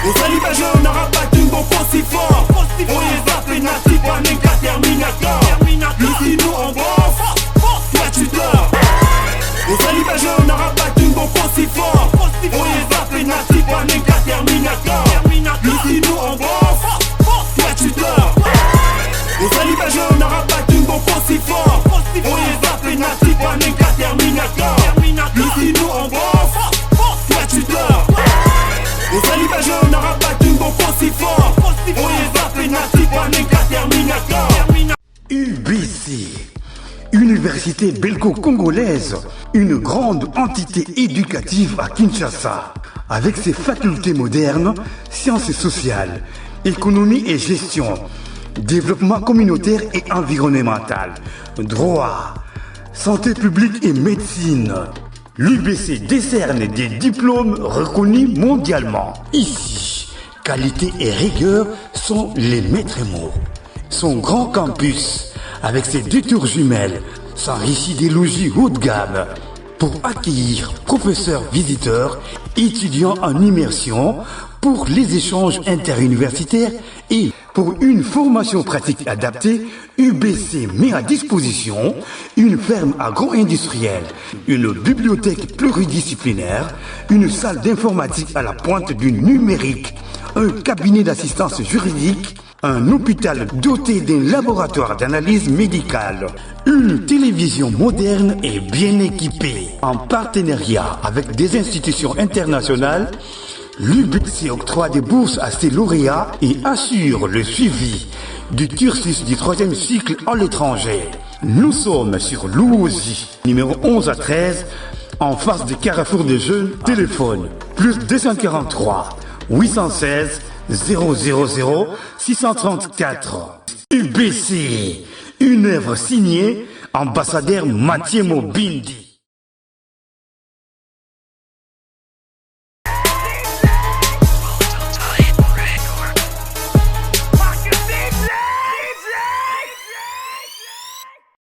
Osaliba jeune arabatungo fosi fort. Oyeza penati panenka terminator. Lucino en bof, toi tu dors. Osaliba jeune arabatungo fosi fort. Oyeza penati panenka terminator. Lucino en bof, toi tu dors. Osaliba jeune arabatungo fosi fort. Oyeza penati panenka terminator. Lucino en bof, toi tu dors. Osaliba jeune arabatungo fosi fort. Oyeza penati panenka terminator. UBC, Université belgo-congolaise, une grande entité éducative à Kinshasa, avec ses facultés modernes, sciences sociales, économie et gestion, développement communautaire et environnemental, droit, santé publique et médecine. L'UBC décerne des diplômes reconnus mondialement. Ici, qualité et rigueur sont les maîtres mots. Son grand campus, avec ses 2 tours jumelles, s'enrichit des logis haut de gamme pour accueillir professeurs visiteurs, étudiants en immersion, pour les échanges interuniversitaires et pour une formation pratique adaptée. UBC met à disposition une ferme agro-industrielle, une bibliothèque pluridisciplinaire, une salle d'informatique à la pointe du numérique, un cabinet d'assistance juridique, un hôpital doté d'un laboratoire d'analyse médicale, une télévision moderne et bien équipée. En partenariat avec des institutions internationales, l'UBC octroie des bourses à ses lauréats et assure le suivi du cursus du 3e cycle à l'étranger. Nous sommes sur Louosi, numéro 11 à 13, en face du Carrefour des Jeunes. Téléphone plus 243 816 000 634. UBC, une œuvre signée ambassadeur Mathieu Mobindi.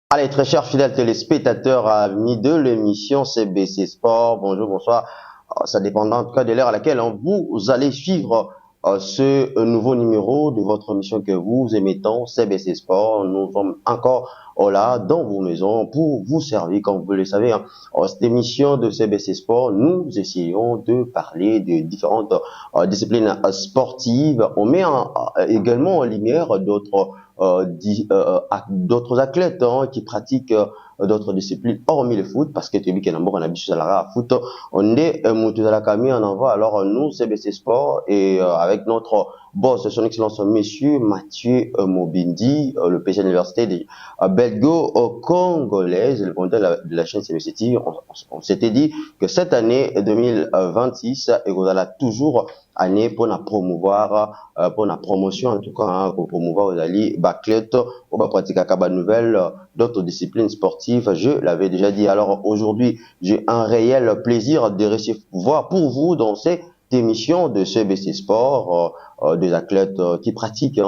Allez, très chers fidèles téléspectateurs, amis de l'émission CBC Sport, bonjour, bonsoir. Ça dépendra en tout cas de l'heure à laquelle vous allez suivre ce nouveau numéro de votre émission que vous aimez tant, CBC Sport. Nous sommes encore là dans vos maisons pour vous servir, comme vous le savez. Cette émission de CBC Sport, nous essayons de parler de différentes disciplines sportives. On met également en lumière d'autres athlètes qui pratiquent d'autres disciplines hormis le foot, parce que tu as vu qu'on a habitué à la foot, on est monté à la camille en envoie. Alors nous, CBC Sport, et avec notre boss, son excellence monsieur Mathieu Mobindi, le PG de l'université de belgo-congolaise, le fondateur de la chaîne CBC, on s'était dit que cette année 2026, et vous allez toujours année pour la promouvoir, pour la promotion en tout cas, pour promouvoir aux alliés Baclette, on va pratiquer à nouvelle d'autres disciplines sportives. Je l'avais déjà dit. Alors aujourd'hui, j'ai un réel plaisir de recevoir pour vous dans cette émission de CBC Sport des athlètes qui pratiquent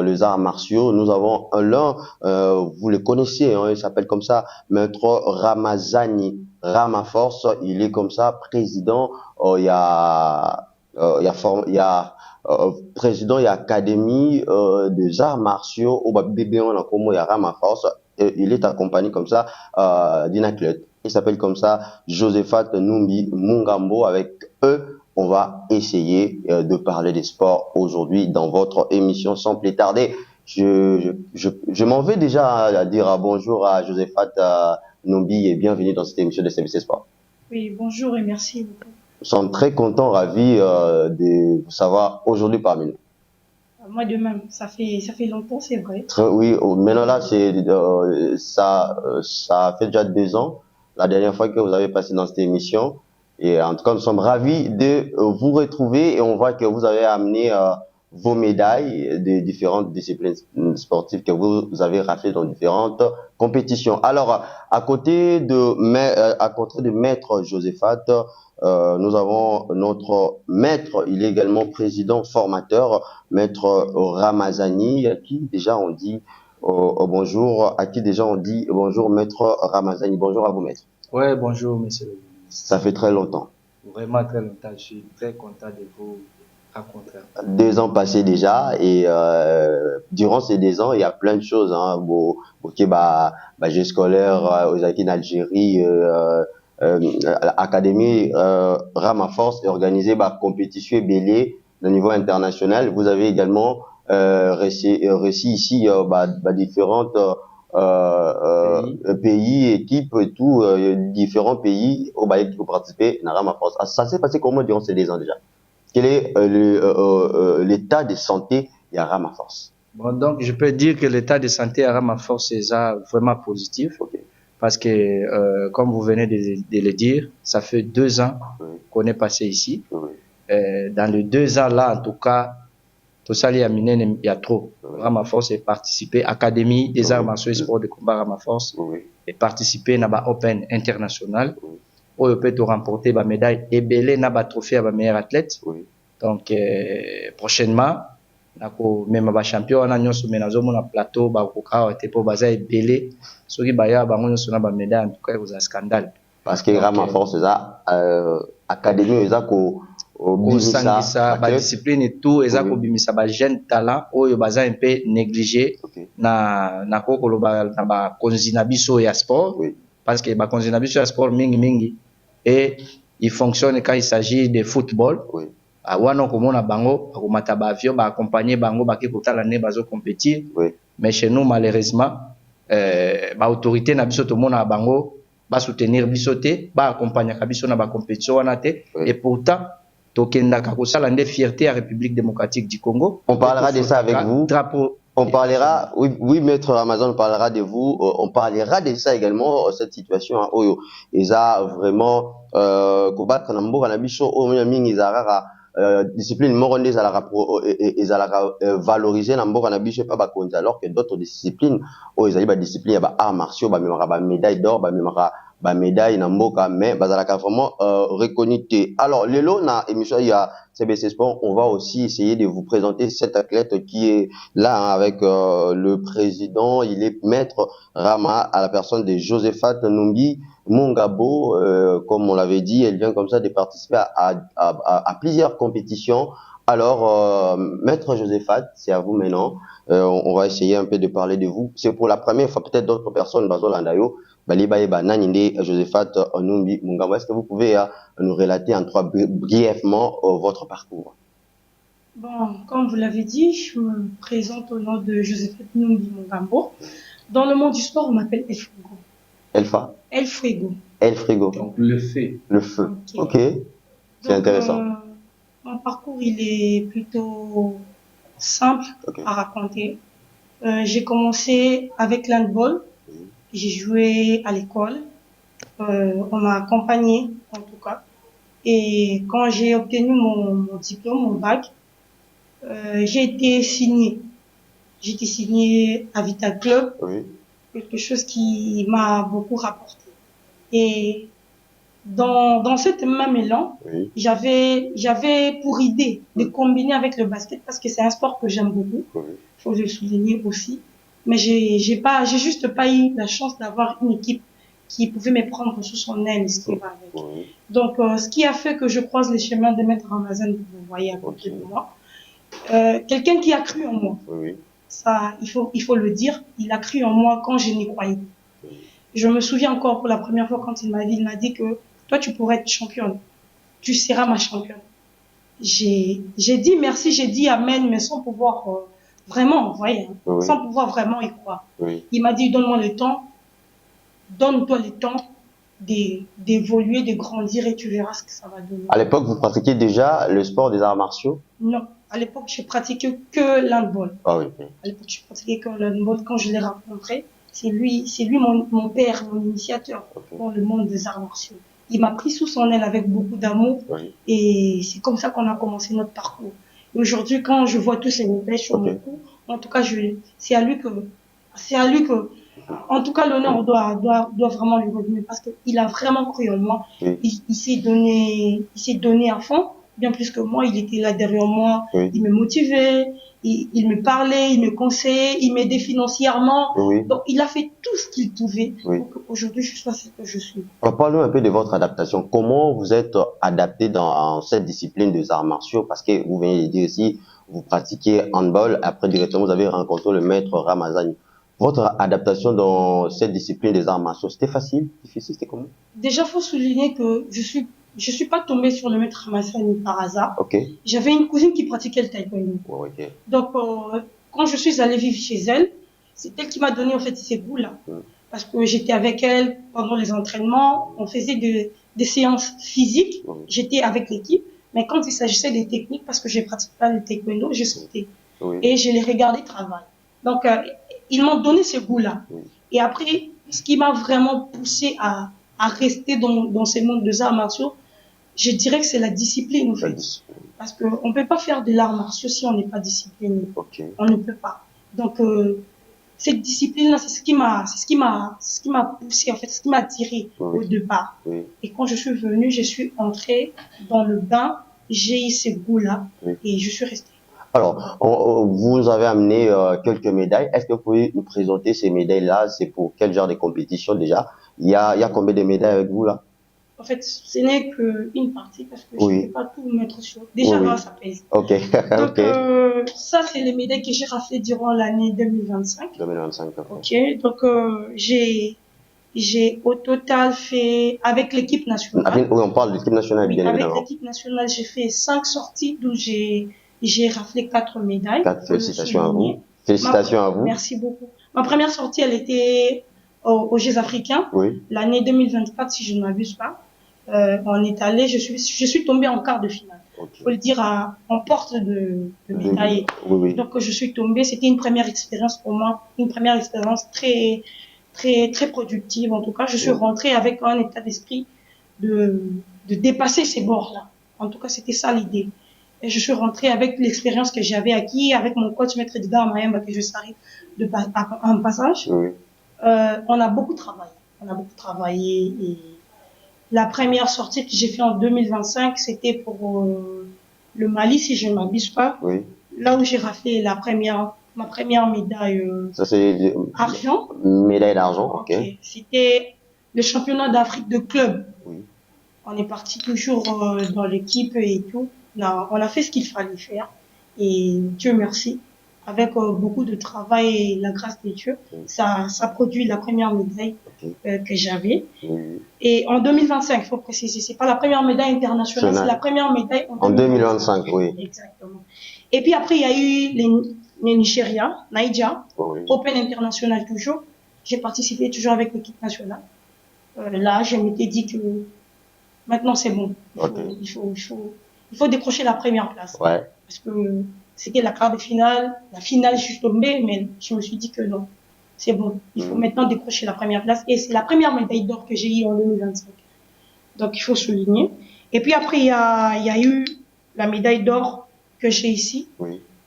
les arts martiaux. Nous avons l'un, vous le connaissez, il s'appelle comme ça, Maître Ramazani Ramaforce. Il est comme ça président. Il y a président et académie des arts martiaux au bébé on a comme il y a Ramaforce. Il est accompagné comme ça d'une athlète. Il s'appelle comme ça Josephat Numbi Mungambo. Avec eux, on va essayer de parler des sports aujourd'hui dans votre émission sans plus tarder. Je m'en vais déjà à dire bonjour à Josephat Numbi et bienvenue dans cette émission de CBC Sport. Oui, bonjour et merci beaucoup. Nous sommes très contents, ravis de vous savoir aujourd'hui parmi nous. Moi de même, ça fait longtemps, c'est vrai. Oui, maintenant là, ça fait déjà 2 ans, la dernière fois que vous avez passé dans cette émission. Et en tout cas, nous sommes ravis de vous retrouver et on voit que vous avez amené vos médailles des différentes disciplines sportives que vous avez raflées dans différentes compétitions. Alors, à côté de Maître Josephat, nous avons notre maître, il est également président formateur, Maître Ramazani, à qui déjà on dit bonjour, Maître Ramazani. Bonjour à vous, maître. Ouais, bonjour, monsieur. Ça fait très longtemps. Vraiment très longtemps. Je suis très content de vous 2 ans passés déjà et durant ces 2 ans, il y a plein de choses. Hein, ok, jeux scolaires aux Akines Algérie, Académie Ramaforce et organisé compétition et belé au niveau international. Vous avez également réussi ici différentes pays, équipes et tout, différents pays au qui ont participé à Ramaforce. Ça s'est passé comment durant ces 2 ans déjà? Quel est l'état de santé à Ramaforce? Bon, donc je peux dire que l'état de santé à Ramaforce est vraiment positif. Okay. Parce que, comme vous venez de le dire, ça fait 2 ans qu'on est passé ici. Dans les 2 ans là, en tout cas, tout ça, il y a trop. Ramaforce est participé, Académie des arts martiaux et sports de combat Ramaforce est participé à la Open international. Où on peut remporter la médaille et belé na trophée à la meilleure athlète. Donc, prochainement, même les champions, on a un plateau, pour baser belé. Ceux qui baillent, on a médaille, en tout cas, il y a un scandale. Parce que Ramaforce, Académie, la discipline et tout, ils ont un jeune talent, ils sont un peu négligés dans la konzinabiso et sport. Parce que la konzinabiso et sport, mingi. Et il fonctionne quand il s'agit de football. Wana komona bango akomata ba avion ba accompagner bango ba ki kotala ne bazo compétir. Mais chez nous malheureusement ba autorité na biso to mona bango ba soutenir biso te ba accompagner ka biso na ba compétition wana te et pourtant tokenda ka kosala nde fierté à République démocratique du Congo. On parlera de ça avec vous. Drapeau. On parlera, oui, maître Amazon parlera de vous. On parlera de ça également, cette situation. Oyo, ils a vraiment combattre Nambo Kanabiso, Mingi Zarara, discipline Moronde ils a valoriser Nambo Kanabiso pas Bakonzi, alors que d'autres disciplines, ils ont discipline, arts martiaux, médaille d'or, médaille Namboka, mais bazalaka vraiment reconnu. Alors, Lelo, na émission, il y a CBC Sport, on va aussi essayer de vous présenter cet athlète qui est là avec le président, il est maître Rama à la personne de Josephat Numbi Mongabo, comme on l'avait dit, elle vient comme ça de participer à plusieurs compétitions. Alors, maître Josephat, c'est à vous maintenant. On va essayer un peu de parler de vous. C'est pour la première fois, peut-être d'autres personnes, Bazolandayo, Josephat Numbi Mongabo. Est-ce que vous pouvez nous relater en 3 brièvement votre parcours? Bon, comme vous l'avez dit, je me présente au nom de Josephat Numbi Mongabo. Dans le monde du sport, on m'appelle El Fuego. Elfa? El Fuego. El Fuego. Donc le feu. Le feu. Ok. C'est intéressant. Mon parcours, il est plutôt simple à raconter. J'ai commencé avec l'handball. J'ai joué à l'école. On m'a accompagné, en tout cas. Et quand j'ai obtenu mon diplôme, mon bac, j'ai été signée. J'ai été signée à Vital Club. Quelque chose qui m'a beaucoup rapporté. Et dans cette même élan, j'avais pour idée de combiner avec le basket parce que c'est un sport que j'aime beaucoup. Faut le souligner aussi. Mais j'ai juste pas eu la chance d'avoir une équipe qui pouvait me prendre sous son aile, ce qui va avec. Donc, ce qui a fait que je croise les chemins de Maître Ramazan, que vous voyez à côté de moi, quelqu'un qui a cru en moi. Ça, il faut le dire, il a cru en moi quand je n'y croyais pas. Je me souviens encore pour la première fois quand il m'a dit que toi, tu pourrais être championne. Tu seras ma championne. J'ai dit merci, j'ai dit amen, mais sans pouvoir vraiment, vous voyez, sans pouvoir vraiment y croire. Il m'a dit, donne-moi le temps, donne-toi le temps d'évoluer, de grandir et tu verras ce que ça va donner. À l'époque, vous pratiquiez déjà le sport des arts martiaux? Non, à l'époque, je pratiquais que l'handball. À l'époque, je pratiquais que l'handball. Quand je l'ai rencontré, c'est lui mon père, mon initiateur dans le monde des arts martiaux. Il m'a pris sous son aile avec beaucoup d'amour et c'est comme ça qu'on a commencé notre parcours. Et aujourd'hui, quand je vois tous ces médailles sur mon cou, en tout cas, c'est à lui que, en tout cas, l'honneur doit vraiment lui revenir parce qu'il a vraiment cru en moi. Il s'est donné à fond bien plus que moi. Il était là derrière moi, Oui. il me motivait, il me parlait, il me conseillait, il m'aidait financièrement. Oui. Donc, il a fait tout ce qu'il pouvait Oui. pour qu'aujourd'hui je sois ce que je suis. Alors, parlons un peu de votre adaptation. Comment vous êtes adapté dans cette discipline des arts martiaux? Parce que vous venez de dire aussi, vous pratiquez handball, après directement vous avez rencontré le maître Ramazani. Votre adaptation dans cette discipline des arts martiaux, c'était facile, difficile, c'était comment? Déjà, faut souligner que je suis pas tombée sur le maître Ramassani par hasard. Ok. J'avais une cousine qui pratiquait le taekwondo. Ouais, ok. Donc, quand je suis allée vivre chez elle, c'est elle qui m'a donné en fait ces goûts-là. Parce que j'étais avec elle pendant les entraînements, on faisait des séances physiques, j'étais avec l'équipe, mais quand il s'agissait des techniques, parce que je pratique pas le taekwondo, je sautais. Et je les regardais travailler. Donc, ils m'ont donné ce goût-là. Et après, ce qui m'a vraiment poussé à rester dans ces mondes des arts martiaux, je dirais que c'est la discipline, en fait. Parce qu'on ne peut pas faire de l'art martiaux si on n'est pas discipliné. On ne peut pas. Donc, cette discipline-là, c'est ce qui m'a poussé, en fait, ce qui m'a attiré au départ. Et quand je suis venue, je suis entrée dans le bain, j'ai eu ce goût-là et je suis restée. Alors, vous avez amené quelques médailles. Est-ce que vous pouvez nous présenter ces médailles-là? C'est pour quel genre de compétition déjà? Il y a combien de médailles avec vous là? En fait, ce n'est qu'une partie parce que je ne peux pas tout mettre sur. Déjà là, ça pèse. Ok. Donc, ça, c'est les médailles que j'ai raflées durant l'année 2025. 2025. Ok. Donc, j'ai au total fait, avec l'équipe nationale. Oui, on parle de l'équipe nationale, bien évidemment. Avec l'équipe nationale, j'ai fait 5 sorties d'où j'ai raflé 4 médailles. 4, félicitations à vous. Félicitations à vous. Merci beaucoup. Ma première sortie, elle était aux Jeux africains. L'année 2024, si je ne m'abuse pas. On est allé, je suis tombée en quart de finale. Faut le dire en porte de médaille. Donc, je suis tombée. C'était une première expérience pour moi. Une première expérience très, très, très productive. En tout cas, je suis rentrée avec un état d'esprit de dépasser ces bords-là. En tout cas, c'était ça l'idée. Et je suis rentrée avec l'expérience que j'avais acquis, avec mon coach, maître Edgar Mayemba, que je salue en passage. On a beaucoup travaillé. Et la première sortie que j'ai fait en 2025, c'était pour le Mali, si je ne m'abuse pas. Là où j'ai raflé ma première médaille ça, c'est argent. Médaille d'argent, ok. C'était le championnat d'Afrique de club. On est parti toujours dans l'équipe et tout. On a fait ce qu'il fallait faire. Et Dieu merci, avec beaucoup de travail et la grâce de Dieu, ça produit la première médaille que j'avais. Et en 2025, il faut préciser, c'est pas la première médaille internationale, c'est la première médaille en 2025. Exactement. Et puis après, il y a eu les Nigeria, Naija, Open International toujours. J'ai participé toujours avec l'équipe nationale. Là, je m'étais dit que maintenant c'est bon. Il faut décrocher la première place. Parce que c'était la quart de finale. La finale, je suis tombée, mais je me suis dit que non, c'est bon. Il faut maintenant décrocher la première place. Et c'est la première médaille d'or que j'ai eue en 2025. Donc, il faut souligner. Et puis après, il y a eu la médaille d'or que j'ai ici.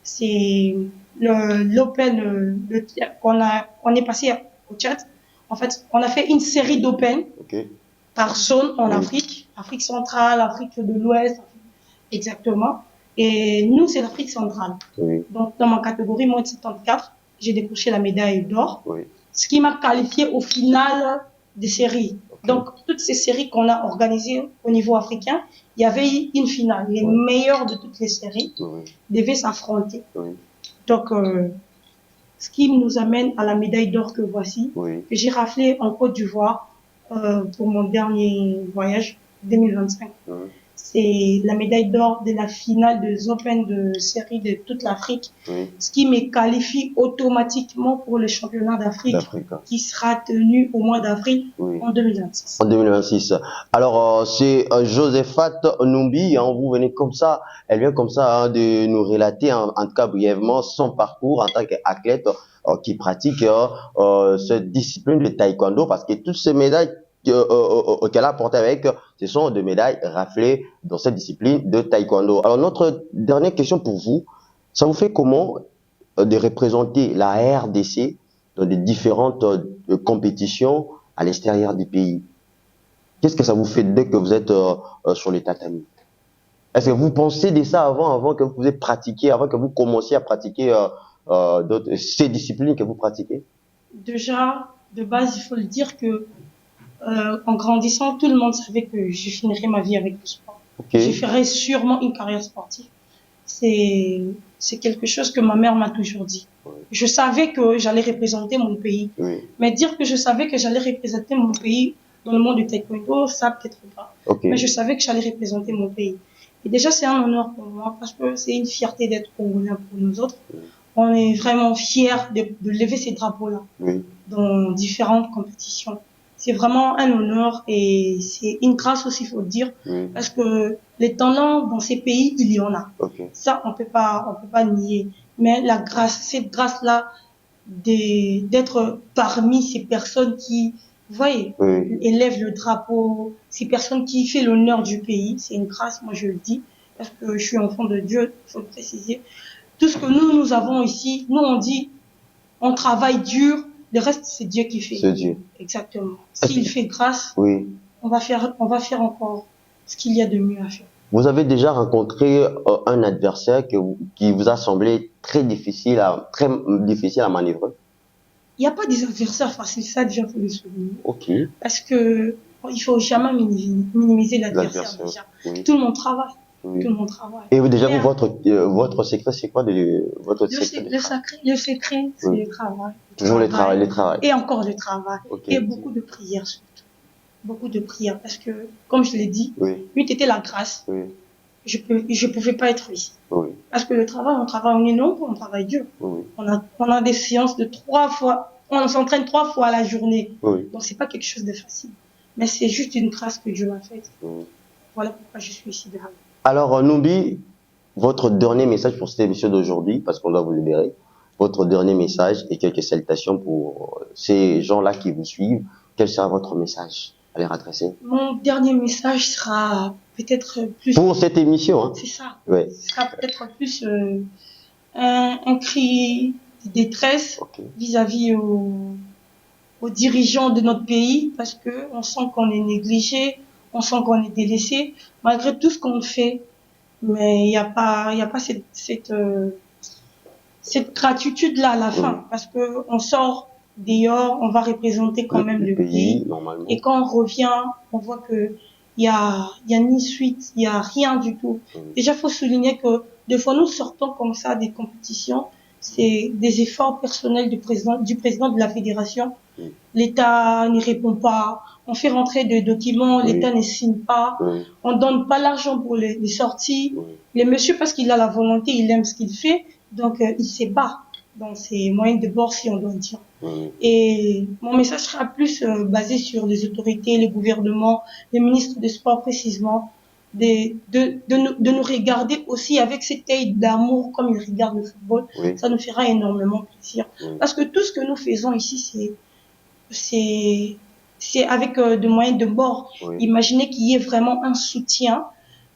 C'est l'Open on est passé au Tchad. En fait, on a fait une série d'Open par zone en Afrique. Afrique centrale, Afrique de l'Ouest, exactement. Et nous, c'est l'Afrique centrale. Donc, dans ma catégorie moins de 74, j'ai décroché la médaille d'or. Ce qui m'a qualifié au final des séries. Donc, toutes ces séries qu'on a organisées au niveau africain, il y avait une finale. Les meilleurs de toutes les séries devaient s'affronter. Donc, ce qui nous amène à la médaille d'or que voici, que j'ai raflé en Côte d'Ivoire pour mon dernier voyage 2025. C'est la médaille d'or de la finale des Open de série de toute l'Afrique, ce qui me qualifie automatiquement pour le championnat d'Afrique qui sera tenu au mois d'avril en 2026. En 2026. Alors, c'est Josephat Numbi, vous venez comme ça, elle vient comme ça de nous relater en tout cas brièvement son parcours en tant qu'athlète qui pratique cette discipline de taekwondo, parce que toutes ces médailles qu'elle a apporté avec, ce sont des médailles raflées dans cette discipline de taekwondo. Alors, notre dernière question pour vous, ça vous fait comment de représenter la RDC dans des différentes compétitions à l'extérieur du pays? Qu'est-ce que ça vous fait dès que vous êtes sur les tatamis? Est-ce que vous pensez de ça avant que vous puissiez pratiquer, avant que vous commenciez à pratiquer ces disciplines que vous pratiquez? Déjà, de base, il faut le dire que en grandissant, tout le monde savait que je finirais ma vie avec le sport. Okay. Je ferais sûrement une carrière sportive. C'est quelque chose que ma mère m'a toujours dit. Oui. Je savais que j'allais représenter mon pays. Oui. Mais dire que je savais que j'allais représenter mon pays dans le monde du taekwondo, ça peut-être pas. Okay. Mais je savais que j'allais représenter mon pays. Et déjà, c'est un honneur pour moi parce que c'est une fierté d'être congolais pour nous autres. Oui. On est vraiment fiers de lever ces drapeaux-là dans différentes compétitions. C'est vraiment un honneur et c'est une grâce aussi, il faut le dire, parce que les talents dans ces pays, il y en a. Okay. Ça, on peut pas nier. Mais la grâce, cette grâce-là, d'être parmi ces personnes qui, vous voyez, élèvent le drapeau, ces personnes qui font l'honneur du pays, c'est une grâce, moi je le dis, parce que je suis enfant de Dieu, il faut le préciser. Tout ce que nous avons ici, nous on dit, on travaille dur, le reste c'est Dieu qui fait. C'est Dieu. Exactement. S'il fait grâce, on va faire encore ce qu'il y a de mieux à faire. Vous avez déjà rencontré un adversaire qui vous a semblé très difficile à manœuvrer? Il n'y a pas des adversaires faciles, ça déjà faut le souligner. Ok. Parce que il faut jamais minimiser l'adversaire déjà. Oui. Tout le monde travaille. Oui. Tout le monde travaille. Et déjà, votre secret, c'est quoi votre secret? Le secret, c'est le travail. Toujours le travail. Et encore le travail. Okay. Et beaucoup de prières surtout. Beaucoup de prières. Parce que, comme je l'ai dit, lui, t'étais la grâce. Oui. Je pouvais pas être ici. Oui. Parce que le travail, on travaille on travaille dur. Oui. On a des séances de 3 fois, on s'entraîne 3 fois à la journée. Oui. Donc c'est pas quelque chose de facile. Mais c'est juste une grâce que Dieu m'a faite. Oui. Voilà pourquoi je suis ici devant. Alors, Numbi, votre dernier message pour cette émission d'aujourd'hui, parce qu'on doit vous libérer, votre dernier message et quelques salutations pour ces gens-là qui vous suivent. Quel sera votre message à les adresser? Mon dernier message sera peut-être plus... Pour cette émission, hein? C'est ça. Ouais. Ce sera peut-être plus un cri de détresse vis-à-vis aux dirigeants de notre pays, parce que on sent qu'on est négligé, on sent qu'on est délaissé, malgré tout ce qu'on fait. Mais il y a pas cette gratitude-là à la fin, parce que on sort dehors, on va représenter quand même le pays. Normalement. Et quand on revient, on voit que il y a ni suite, il y a rien du tout. Déjà, faut souligner que des fois nous sortons comme ça des compétitions, c'est des efforts personnels du président de la fédération. L'État n'y répond pas. On fait rentrer des documents, l'État ne signe pas. On donne pas l'argent pour les sorties. Le monsieur, parce qu'il a la volonté, il aime ce qu'il fait, donc il se bat dans ses moyens de bord, si on doit dire. Et mon message sera plus basé sur les autorités, les gouvernements, les ministres des Sports précisément, de nous regarder aussi avec cet œil d'amour comme ils regardent le football. Ça nous fera énormément plaisir. Parce que tout ce que nous faisons ici, c'est avec des moyens de bord. Imaginez qu'il y ait vraiment un soutien.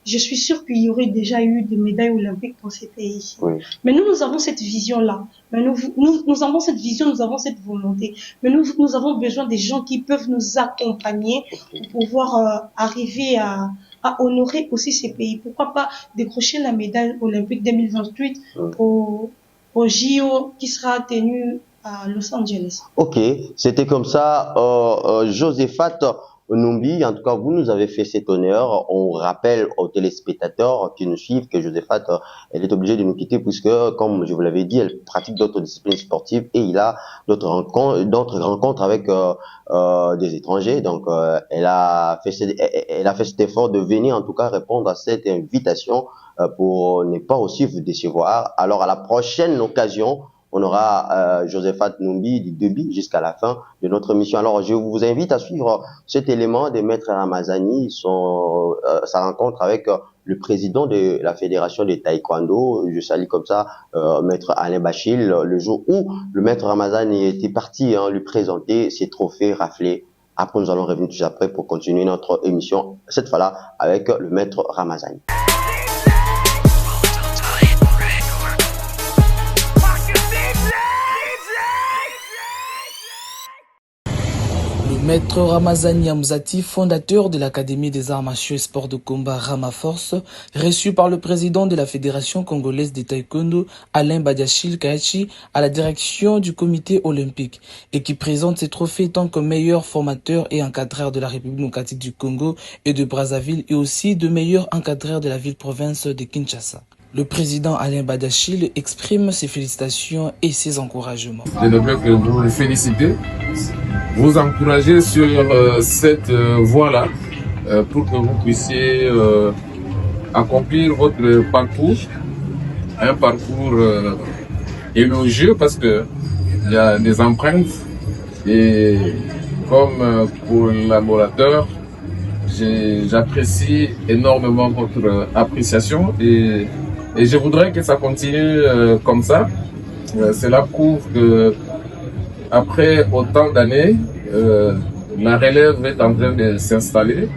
Je suis sûre qu'il y aurait déjà eu des médailles olympiques dans ces pays. Mais nous avons cette vision-là. Mais nous avons cette vision, nous avons cette volonté. Mais nous avons besoin des gens qui peuvent nous accompagner pour pouvoir arriver à honorer aussi ces pays. Pourquoi pas décrocher la médaille olympique 2028 au JO qui sera tenu à Los Angeles. Ok, c'était comme ça. Joséphat Numbi, en tout cas, vous nous avez fait cet honneur. On rappelle aux téléspectateurs qui nous suivent que Joséphat, elle est obligée de nous quitter puisque, comme je vous l'avais dit, elle pratique d'autres disciplines sportives et il a d'autres rencontres avec des étrangers. Donc, elle a fait cet effort de venir, en tout cas, répondre à cette invitation pour ne pas aussi vous décevoir. Alors, à la prochaine occasion, on aura Joséphat Numbi du début jusqu'à la fin de notre émission. Alors, je vous invite à suivre cet élément de Maître Ramazani, sa rencontre avec le président de la fédération de taekwondo. Je salue comme ça Maître Alain Bachil, le jour où le Maître Ramazani était parti lui présenter ses trophées raflés. Après, nous allons revenir tout après pour continuer notre émission, cette fois-là avec le Maître Ramazani. Maître Ramazani Amzati, fondateur de l'Académie des arts martiaux et sports de combat Ramaforce, reçu par le président de la Fédération congolaise de taekwondo, Alain Badiachil Kayachi, à la direction du comité olympique, et qui présente ses trophées tant que meilleur formateur et encadreur de la République démocratique du Congo et de Brazzaville, et aussi de meilleur encadreur de la ville-province de Kinshasa. Le président Alain Badiachil exprime ses félicitations et ses encouragements. Je ne peux que vous féliciter, vous encourager sur cette voie-là pour que vous puissiez accomplir votre parcours, un parcours élogieux parce que il y a des empreintes et comme collaborateur, j'apprécie énormément votre appréciation et je voudrais que ça continue comme ça. Cela prouve que après autant d'années, la relève est en train de s'installer.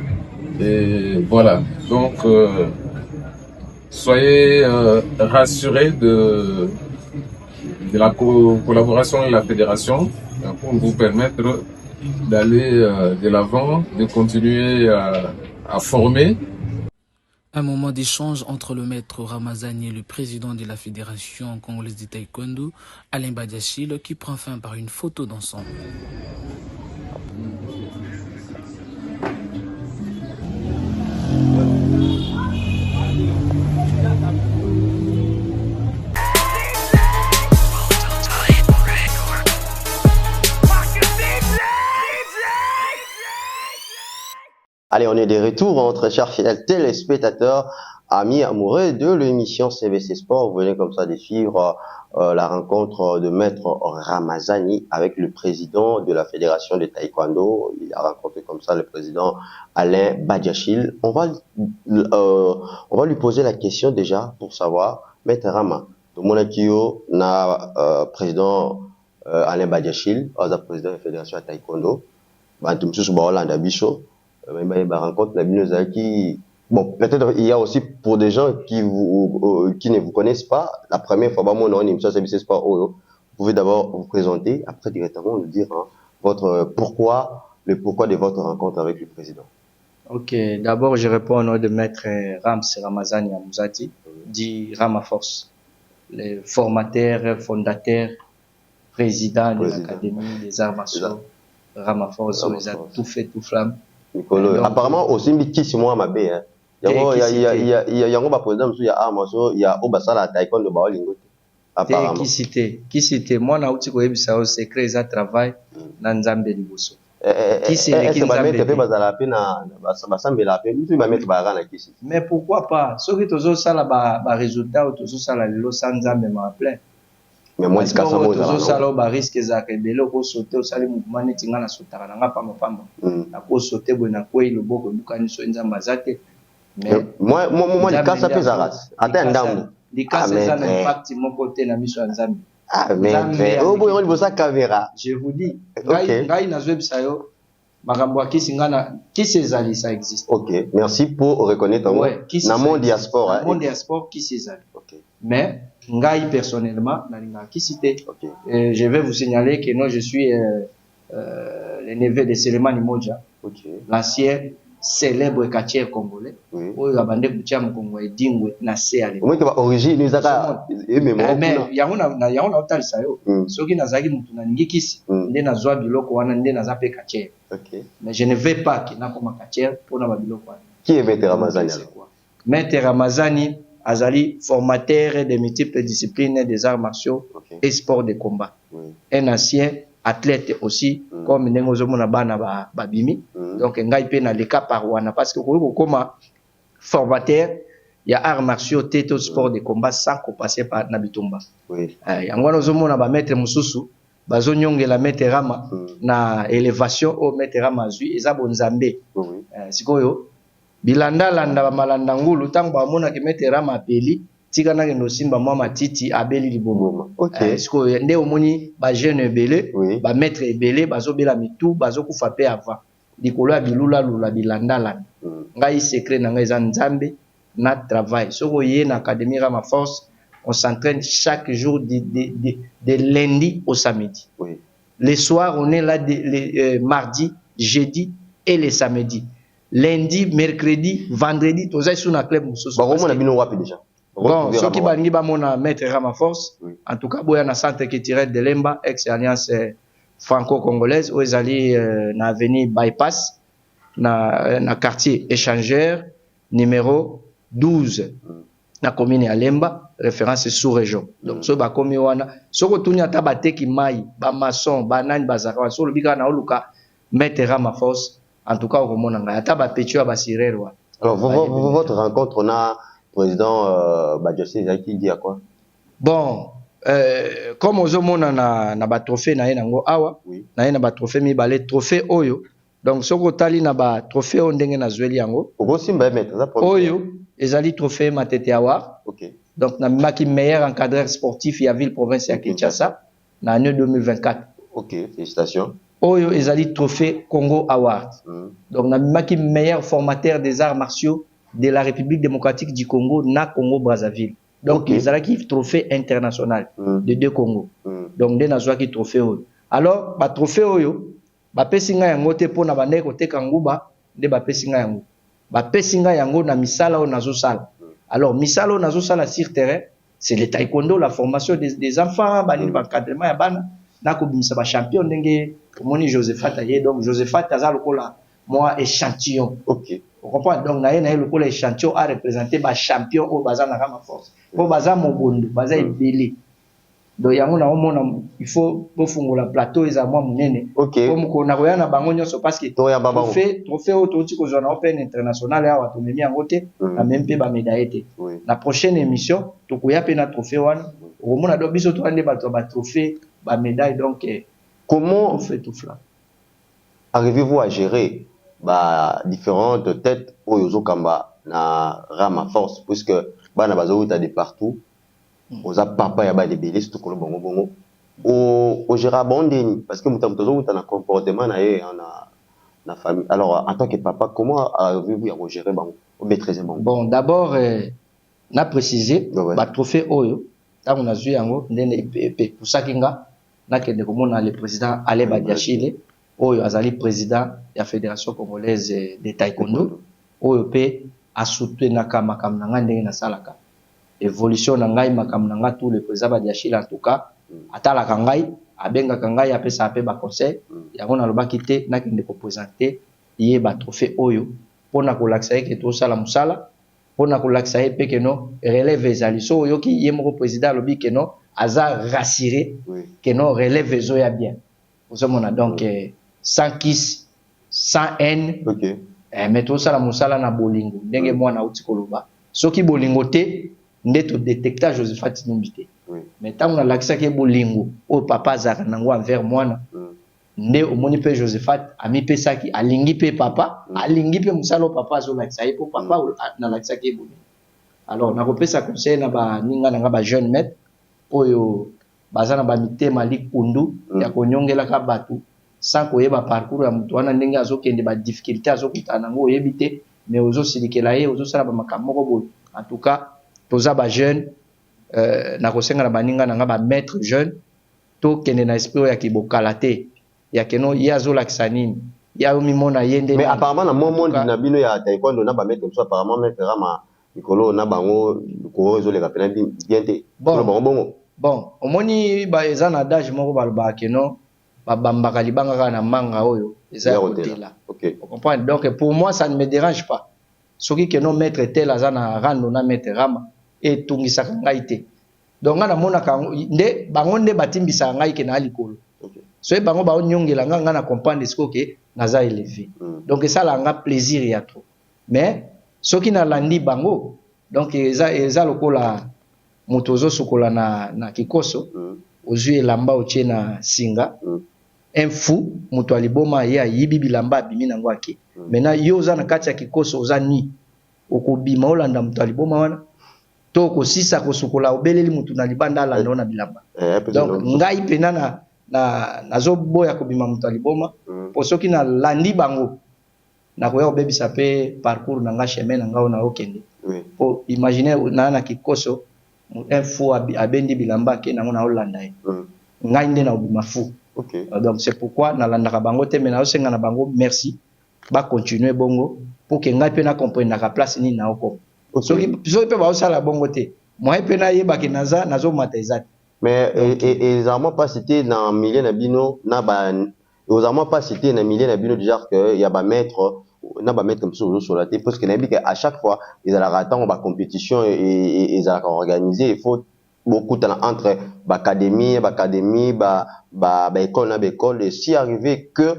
Et voilà. Donc, soyez rassurés de la collaboration de la fédération pour vous permettre d'aller de l'avant, de continuer à former. Un moment d'échange entre le maître Ramazani et le président de la Fédération congolaise de taekwondo, Alain Badiachil, qui prend fin par une photo d'ensemble. Allez, on est de retour, entre chers fidèles téléspectateurs, amis amoureux de l'émission CVC Sport. Vous venez comme ça de suivre la rencontre de Maître Ramazani avec le président de la Fédération de Taekwondo. Il a rencontré comme ça le président Alain Badiachil. On va lui poser la question déjà pour savoir, Maître Rama, de mon akio na président Alain Badiachil, président de la Fédération de Taekwondo, rencontre bon, peut-être il y a aussi pour des gens qui ne vous connaissent pas, la première fois, vous pouvez d'abord vous présenter, après directement nous dire le pourquoi de votre rencontre avec le président. Ok, d'abord je réponds au nom de Maître Ramazani Amzati, dit Ramaforce, le formateur, fondateur, président de l'Académie des arts martiaux, Ramaforce, ils ont tout fait, tout flamme. Apparemment aussi qui moi ma bé hein. Il y a un président il y a Amazo, il y a Obasala taekwondo ba olingo. Apparemment. Qui cité moi na uti ko yebisa o secret za travail na Nzambe liboso. Qui c'est qui Nzambe pe bazala pe na basambela pe mutu ba mettre ba na kisi. Mais pourquoi pas? Soki tozo sala ba résultat ou tozo sala lelo sans Nzambe ma plein. Mais moi je casse moi tozo sala ba risque za ke belo ko sauter o sali mouvement neti nga na sotaka na ngapa mapamba. Na ko sauter bo na ko iloboko bukani so Nzambe azate. Mais moi je casse pe za ras. Ata ndambo. Dikasa ça l'impact mon côté na miso Nzambe. Ah mais oh boy on bossa caméra. Je vous dis. Ngai na zwebisa yo makambo akisingana kisezali ça existe. OK, merci pour reconnaître moi. Na mon diaspora. Na mon diaspora kisezali. OK. Mais ngai personnellement nalinga kisité. OK. Je vais vous signaler que non je suis le neveu de Selemani Modja. OK. L'ancien célèbre catcheur congolais. Oyo abande kutia Kongo edingwe na se ale. Moi que origine ezaka mais yaona utalisa yo. Soki nazaki mutu na ngikisi nde nazwa biloko wana nde nazape catcheur. OK. Mais je ne vais pas que na koma catcheur pour na biloko wana. Qui est Maître Ramazani? Maître Ramazani azali formateur de multiples disciplines des arts martiaux et sports de combat. Un ancien athlète aussi comme nengozo mona bana babimi. Donc ngai pe na leka par wana parce que ko koma formateur il y a arts martiaux teto sport de combat sans passer par Nabitumba. Oui. Yango nozo mona ba maître mususu bazo nyongela Maître Rama na élévation au Maître Rama zui eza bonzambe. Sikoyo bilanda landa ba malanda ngulu tango ba mona ke Maître Rama apeli tika na kendo simba mwa matiti abeli libomoma. OK. Sikoyo nde omoni ba jeune belé ba maître belé bazo bela mitu bazo kufa pe avant. Likolo ya bilula lula bilanda landa. Ngai secret na ngai za Nzambe na travail. Soko yé na Académie Ramaforce, on s'entraîne chaque jour de lundi au samedi. Oui. Les soirs, on est là mardi jeudi et le samedi. Lundi, mercredi, vendredi, tous les jours, club Moussoso. Bon, on a bien ouapé déjà. Bon, ceux qui balingi ba mona maître Ramaforce, en tout cas, boya na centre qui tirait de Lemba, ex-alliance franco-congolaise, où ils allaient na avenue Bypass, na quartier échangeur, numéro 12, na commune à Lemba, référence sous-région. Donc, ce bakomi wana, ce que tout n'y a tabate qui maille, ba maçon, ba nani bazaka, so le biga na oluka, maître Ramaforce, en tout cas, au Monanga, ya taba petua ba sirerwa. Alors, votre rencontre, on a président Badiachi qui dit à quoi? Bon, comme aux hommes na ba trophée na yenango awa, na yena ba trophée mi balé trophée oyo. Donc soko tali na ba trophée on ndenge na zweli yango. Oko simba mettre ça pour oyo ezali trophée Matete Award. OK. Donc na maki meilleur encadreur sportif ya ville province ya Kinshasa na année 2024. OK, félicitations. Oyo ezali trophée Congo Award. Donc na maki meilleur formateur des arts martiaux de la République démocratique du Congo na Congo Brazzaville. Donc ils ont qui trophée international de deux Congo. Donc des nazo qui trophée oyo. Alors ba trophée oyo ba pesinga yango te pona bande ko te kanguba de ba pesinga yango. Ba pesinga yango na misala o nazo sala. Alors misala o nazo sala sur terrain, c'est le taekwondo, la formation des enfants, ba ni encadrement ya bana na ko bimisa ba champion ndenge moni Josephat aye. Donc Josephat azalo kola moi échantillon. OK. On comprend. Donc na le ko l'échantillon a représenté ba champion au bazana Ramaforce. Pour baza mobondo, baza ebele. Donc yango na omona il faut bofungola plateau eza mwa munene. OK. Comme ko na koya na bango nyonso parce que trophée auto tiko zona open international ya watu memi yango te na même pe ba médaille te. La prochaine émission to koya pe na trophée wana. Omona do biso to ande ba trophée ba médaille donc comment on fait tout cela? Arrivez-vous à gérer bah différentes têtes oyozo kamba na Ramaforce puisque bana bazo ta de partout oza papa ya ba de belé surtout ko bongo bongo o gérer bondeni parce que mutamutozo ta na comportement na ye na famille. Alors en tant que papa comment arrivez-vous à gérer bango au maîtriser bango? Bon d'abord na préciser ba trophée oyo ta on a vu yango ndene pour ça kinga na kende ko mona le président Alain Badiachile oyo azali président ya fédération congolaise de taekwondo oyo pe a soutenu makam na nga ndenge na salaka évolution na ngai makam na nga tout le président Badiachile en tout cas atalaka ngai abengaka ngai apesa pe ba conseil yango na lobaki te na kende ko présenter ye ba trophée oyo pona ko laksa ke to sala musala pona ko laksa pe ke no relève ezali so oyo ki ye moko président lobi ke no aza rassuré que non relève zo ya bien vous mona donc sans kiss sans haine. OK. Mais tout ça la musala na bolingo ndenge mwana uti koloba soki bolingo te ndeto détecta Josephat Nimbite. Mais tant na lakisa ke bolingo o papa zaka nango envers mwana nde omoni pe Josephat ami pe saki alingi pe papa alingi pe musala papa zo lakisa po papa na lakisa ke bolingo. Alors na kopesa conseil na ba ninga na ba jeune maître oyo bazana ba mitema likundu ya konyongela ka batu sans koyeba parcours ya mutu wana ndenge azokende ba difficulté azokutana nango oyebi te mais ozosilikela ye ozosala ba makambo moko boye. En tout cas toza ba jeune na kosenga na baninga na nga ba maître jeune to kende na esprit ya kibokala te ya keno ya azolakisa nini ya mimona yende. Mais apparemment na monde na bino ya taekwondo na ba maître so apparemment maître Rama Nikolo na bango ko ezoleka pena bien te bon omoni ba ezana d'âge moko balba keno babambaka libanga na manga oyo eza hôtel. OK. Vous comprenez? Donc pour moi ça ne me dérange pas. Soki que non maître tel azana rando na maître Rama et tungisaka ngai te. Donc na mona ka nde bango nde batimbisa ngai ke na likolo. So bango ba onyongela nga na comprendre ce que naza élevé. Donc ça la nga plaisir ya trop. Mais soki na landi bango donc eza lokola motozo sokola na kikoso ozui elamba otie na singa un fou moto aliboma ye ayibi bilamba abimi nango ake. Maintenant yo oza na kati ya kikoso oza ni okobima olanda moto aliboma wana to kosisa kosukola obeleli moto na libanda alanda na bilamba. Donc ngai pena nazoboya kobima moto aliboma po soki na landi bango na koya obebisa pe parcours na nga chemin na nga na okende. Po imaginer na kikoso un fou abendi bilamba ke nango na olanda ye. Ngai nde na obima fou. Okay. Donc c'est pourquoi na landaka bango te mais na osenga na bango merci ba continuer bongo pour que ngai pe na comprendre na place ni na oko. Soki pe ba osala bongo te. Moi pe na yeba ke nazo matezat. Mais ils n'ont pas cité dans milieu nabino na ba ils n'ont pas cité dans milieu nabino du genre que y a ba maître na ba mettre comme ça sur la télé parce que nabi à chaque fois ils allaient attendre ba compétition et ils allaient organiser il faut beaucoup de temps entre académie école na école et si arrivé que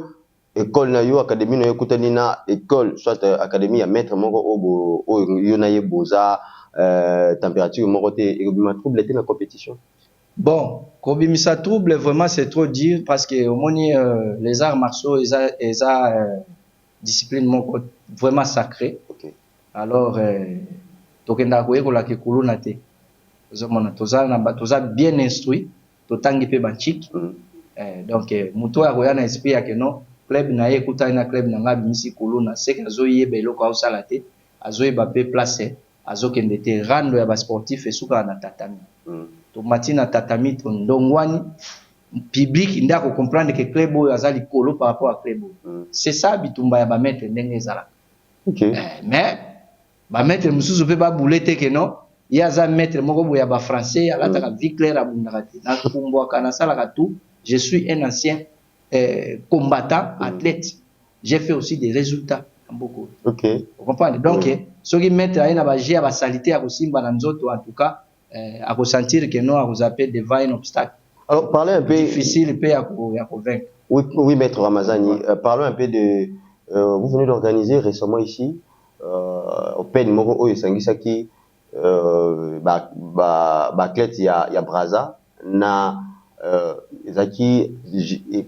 école na yo académie na yo kutani na école soit académie ya maître moko o yo na ye boza température moko te et bima trouble était na compétition. Bon, kobimisa trouble vraiment c'est trop dire parce que au moins les arts martiaux ils discipline moko vraiment sacré. Okay. Alors tokenda ko ekola ke kuluna te. Toza bien instruit, totangi pe banchik. Donc muto ya koya na esprit ya ke non club na ye kuta na club na ngabi misi kuluna c'est que azoye belo ka osala te, azoye ba pe place, azokende te rando ya ba sportif et suka na tatami. To matina tatami to ndongwani public nda ko comprendre que club oyo azali kolo par rapport à club. C'est ça bitumba ya ba mettre ndenge ezala. OK. Mais ba mettre mususu pe ba boulete ke non il y a un maître moko boya ba français à la vie claire à bundakati na kumbo kana sala ka tout je suis un ancien combattant athlète j'ai fait aussi des résultats en beaucoup. OK. Vous comprenez donc ce qui mettre na ba gia ba salité à kosimba na nzoto en tout cas à ressentir que non à vous appeler devant un obstacle. Alors parlez un peu difficile peu à convaincre. Oui maître Ramazani, parlons un peu de vous venez d'organiser récemment ici au Pen moko oyo sangisaki athlète ya Braza na ezaki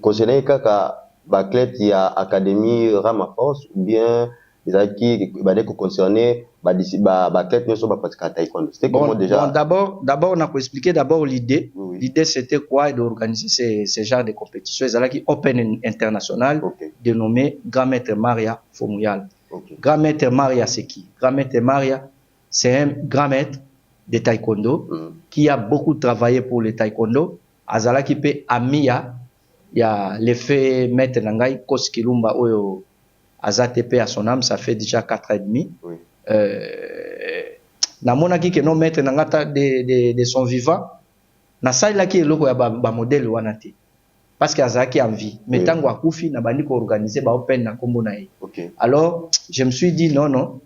concernant kaka athlète ya académie Ramaforce ou bien ezaki badeko concerné athlète nyonso ba pratique taekwondo. C'était comment déjà? Bon, d'abord on a expliqué d'abord l'idée. Oui. L'idée c'était quoi d'organiser ce genre de compétition. Ezalaki Open International dénommé Grand Maître Maria Fomuyal. Grand Maître Maria c'est qui? Grand Maître Maria c'est un grand maître de taekwondo qui a beaucoup travaillé pour le taekwondo. Azala qui peut Amia, il y a l'effet maître Nangai Koskilumba Oyo Azatepe à son âme, ça fait déjà 4 ans et demi. Oui. Namona qui non maître Nangata de son vivant, na saila qui est logo ya ba modèle wanati. Parce qu'Azala qui a envie. Mais tant que Koufi n'a pas organisé ba open na kombo na ye. Alors, je me suis dit non.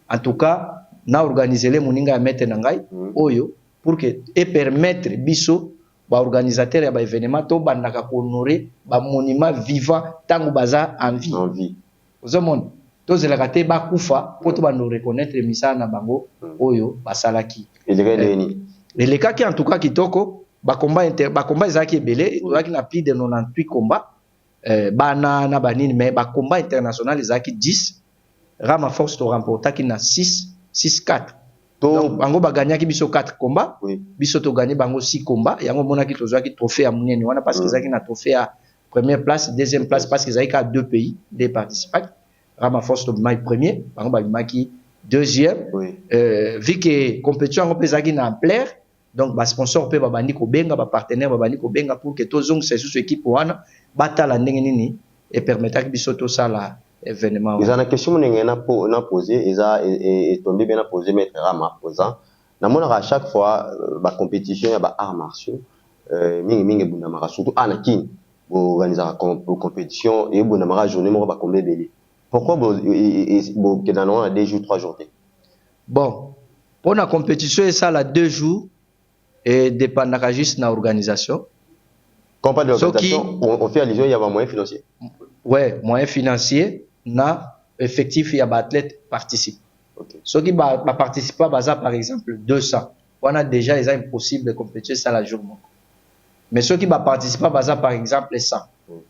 En tout cas, na organiser les moninga mettre nangai oyo pour que et permettre biso ba organisateur ya ba événement to bandaka ko honorer ba monument vivant tangu baza en vie ozomon to zelaka te ba kufa po to bando reconnaître misana na bango oyo basalaki et les cas qui en tout cas kitoko ba combat ezaki belé ezaki na plus de 98 combats bana na banini mais ba combat international ezaki 10 Ramaforce to remportaki na 6-4. Donc bango ba gagnaki biso 4 combats, biso to gagné bango 6 combats, yango monaki tozwaki trophée à munene wana parce que zaki na trophée à première place, deuxième place parce que zaki à 2 pays, des participants. Ramaforce to mai premier, bango ba maki deuxième. Vu que compétition on peut zaki na ampleur, donc ba sponsor pe ba bandi ko benga, ba partenaire ba bandi ko benga pour que tozong c'est sous équipe wana batala ndenge nini et permettre biso to sala événement. Ils ont une question na posé, ils ont tombé bien à poser maître Rama posant. Na mona à chaque fois ba compétition ya ba arts martiaux mingi bundamara surtout anakin bo organiser compétition et bundamara journée mo ba combler belé. Pourquoi bo que dans on a 2 jours 3 jours? Bon, pour la compétition ça la 2 jours et dépendra juste na organisation. Quand on parle d'organisation, on fait allusion il y a un moyen financier. Ouais, moyen financier na effectif il y a athlète participe. Ceux qui participent pas par exemple 200. On a déjà ils impossible de compétir ça la journée. Mais ceux qui participent pas par exemple 100.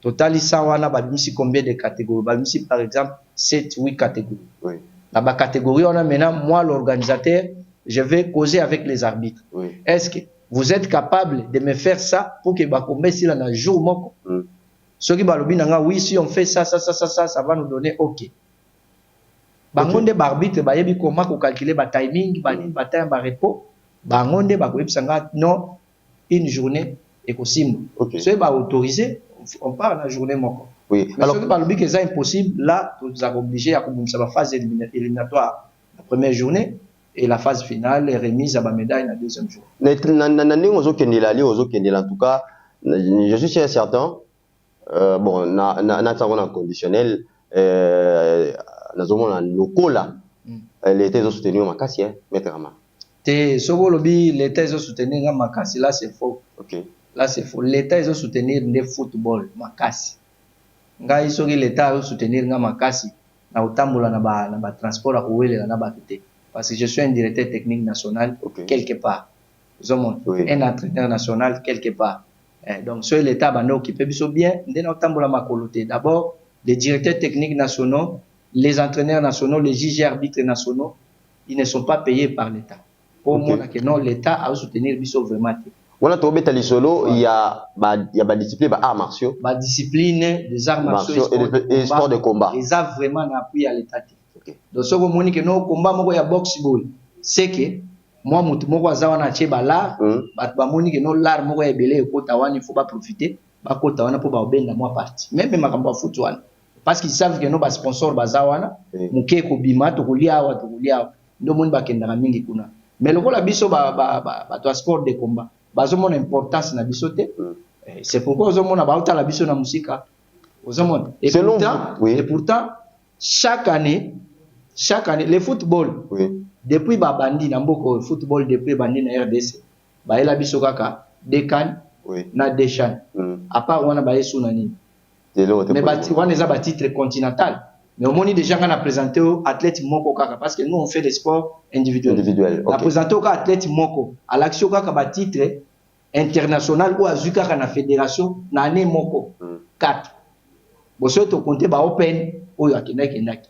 Total 100 on a combien de catégories? Par exemple 7 8 catégories. Oui. La catégorie on a maintenant moi l'organisateur, je vais causer avec les arbitres. Est-ce que vous êtes capable de me faire ça pour que combat si là un jour moko? Ceux qui balobi nanga oui si on fait ça va nous donner OK. Bangonde barbitre ba yebi comment ko calculer ba timing ba ni ba temps ba repos bangonde ba ko sanga non une journée et Kosimbo. Ceux qui autorisé, on part la journée moko. Oui. Mais ceux qui parlent que c'est impossible, là, vous êtes obligé à commencer la phase éliminatoire la première journée et la phase finale est remise à la médaille la deuxième journée. En tout cas, je suis sûr certain. Bon, na conditionnel, na lokola, l'été soutenu au Makassi, maître Rama. Sogo lobby, l'État est soutenir Makassi, là c'est faux. Ok. Là c'est faux. L'État est soutenir le football, Makassi. Nga isoki l'État est soutenir Makassi. Na utambola na ba transport à Ouele na ba tete. Parce que je suis un directeur technique national quelque part. Un entraîneur national quelque part. Donc sur l'État va nous occuper bien. Ndena utambola makolote. D'abord les directeurs techniques nationaux, les entraîneurs nationaux, les juges arbitres nationaux, ils ne sont pas payés par l'État. Pour moi, non, l'État a soutenir biso vraiment. On a trouvé les solo, il y a ba discipline, ba arts martiaux. Ba discipline des arts martiaux et sport de combat. Ils ont vraiment un appui à l'État. Donc ce que moni que non combat moko ya boxe boy, c'est que moi mutu moko azawa na che bala, ba moni que non l'art moko ya belé ko tawani, il faut pas profiter, ba ko tawana pour ba obenda moi parti. Même makambo foot wana. Parce qu'ils savent que non ba sponsor bazawana, muke ko bima to kulia wa to kulia. Ndo moni ba kendanga mingi kuna. Mais le la biso ba to sport de combat. Bazo mon importance na biso te. C'est pourquoi ozo mona ba uta la biso na musika. Ozo mon. Et pourtant chaque année le football depuis ba bandi na mboko football depuis bandi na RDC. Ba ela biso kaka Dekan na Deshan. À part wana ba yesu na nini. Mais bati wana eza ba titre continental. Mais au moins déjà on a présenté aux athlètes moko kaka parce que nous on fait des sports individuels. On a présenté aux athlètes moko à l'action kaka ba titre international ou azuka kana fédération na année moko 4. Bon ça to compter ba open oyo akendaki.